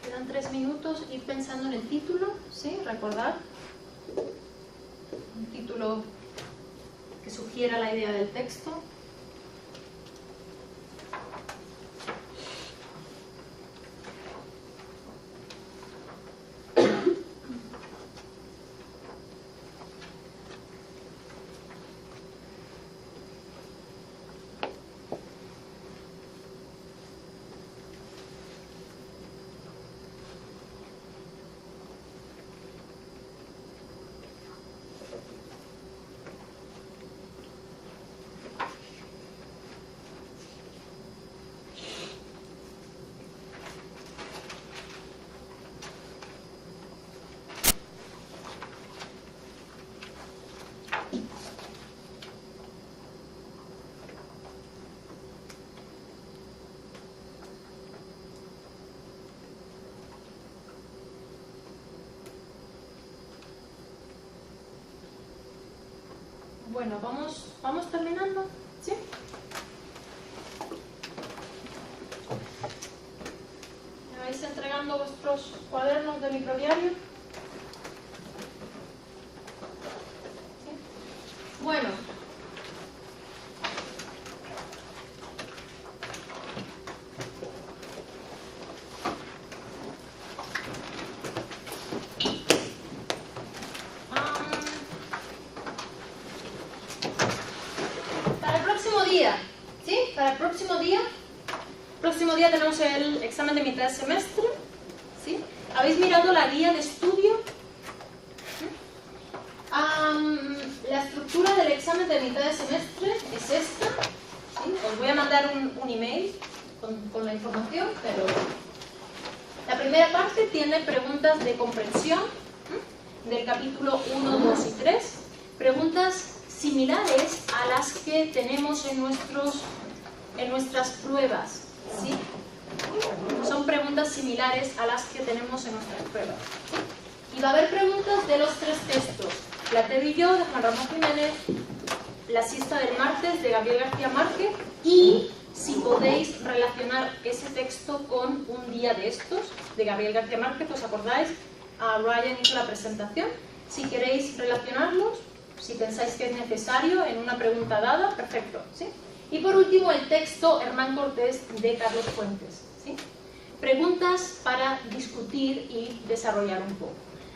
Quedan 3 minutos, ir pensando en el título, ¿sí? Recordar. Un título que sugiera la idea del texto. Bueno, vamos terminando, ¿sí? ¿Me vais entregando vuestros cuadernos de microdiario? ¿Sí? Bueno. Para el próximo día día, ¿sí? Para el próximo día tenemos el examen de mitad de semestre, ¿sí? ¿Habéis mirado la guía de estudio? La estructura del examen de mitad de semestre es esta, ¿sí? Os voy a mandar un email con la información, pero la primera parte tiene preguntas de comprensión, del capítulo 1, 2 y 3, preguntas similares a las que tenemos en nuestras pruebas, ¿sí? Son preguntas similares a las que tenemos en nuestras pruebas. Y va a haber preguntas de los 3 textos: Platero y yo, de Juan Ramón Jiménez, La siesta del martes, de Gabriel García Márquez, y si podéis relacionar ese texto con Un día de estos, de Gabriel García Márquez, ¿os acordáis? Ryan hizo la presentación. Si queréis relacionarlos, si pensáis que es necesario en una pregunta dada, perfecto, ¿sí? Y por último, el texto Hernán Cortés de Carlos Fuentes, ¿sí? Preguntas para discutir y desarrollar un poco.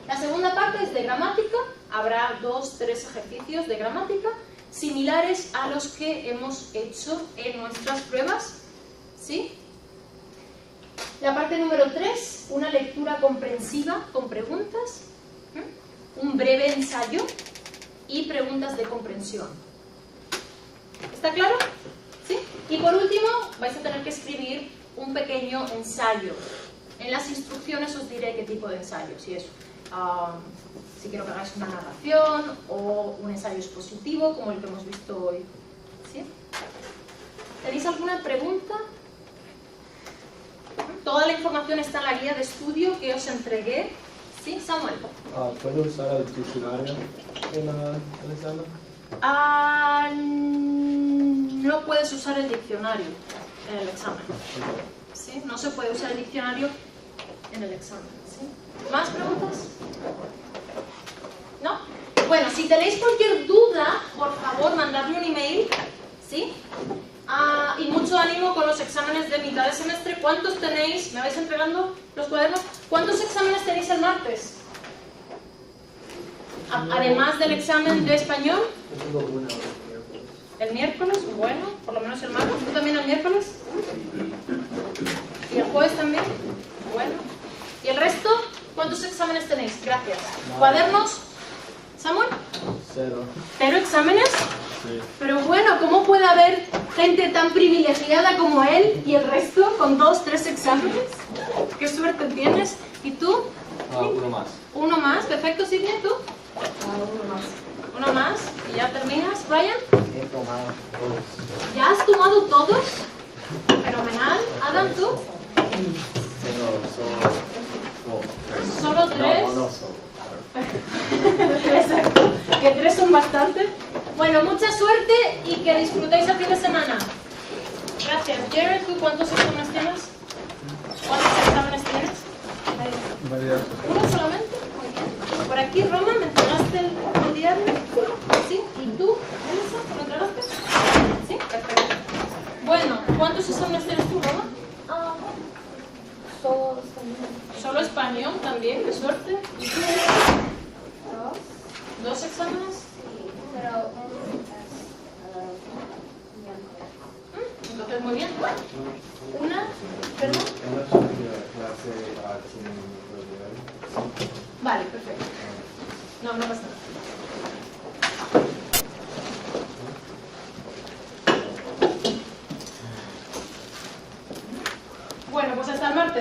La segunda parte es de gramática. Habrá 2-3 ejercicios de gramática similares a los que hemos hecho en nuestras pruebas, ¿sí? La parte número 3, una lectura comprensiva con preguntas, un breve ensayo y preguntas de comprensión. ¿Está claro? ¿Sí? Y por último, vais a tener que escribir un pequeño ensayo. En las instrucciones os diré qué tipo de ensayo, si es si quiero que hagáis una narración o un ensayo expositivo, como el que hemos visto hoy. ¿Sí? ¿Tenéis alguna pregunta? Toda la información está en la guía de estudio que os entregué. ¿Sí, Samuel? ¿Puedo usar el diccionario en el examen? No puedes usar el diccionario en el examen. ¿Sí? No se puede usar el diccionario en el examen. ¿Sí? ¿Más preguntas? ¿No? Bueno, si tenéis cualquier duda, por favor, mandadme un email, ¿sí? Y mucho ánimo con los exámenes de mitad de semestre. ¿Cuántos tenéis? ¿Me vais entregando los cuadernos? ¿Cuántos exámenes tenéis el martes? Además del examen de español. Yo tengo una El miércoles, bueno, por lo menos el martes. ¿Tú también el miércoles? ¿Y el jueves también? Bueno. ¿Y el resto? ¿Cuántos exámenes tenéis? Gracias. ¿Cuadernos? ¿Samuel? 0. ¿0 exámenes? Sí. Pero bueno, ¿cómo puede haber gente tan privilegiada como él y el resto con 2-3 exámenes? ¿Qué suerte tienes? ¿Y tú? Uno más. ¿Uno más? Perfecto, Sidney, ¿tú? Uno más. ¿Uno más? ¿Y ya terminas, Ryan? He tomado todos. ¿Ya has tomado todos? Fenomenal. Adam, ¿tú? ¿Solo 3? No solo. Exacto, que 3 son bastante. Bueno, mucha suerte y que disfrutéis el fin de semana. Gracias. Jared, ¿tú cuántos exámenes tienes? ¿Cuántos exámenes tienes? ¿Uno solamente? Muy bien. Por aquí, Roma, ¿me entregaste el diario? ¿Sí? ¿Y tú, Elisa, me lo entregaste? ¿Sí? Perfecto. Bueno, ¿cuántos exámenes tienes tú, Roma? Solo español. Solo español también, qué suerte. ¿Y tú? 2, 2 exámenes. pero miércoles. Entonces, muy bien. Una, perdón. En la clase tienen un Vale, perfecto. No, no pasa nada. Bueno, pues hasta el martes.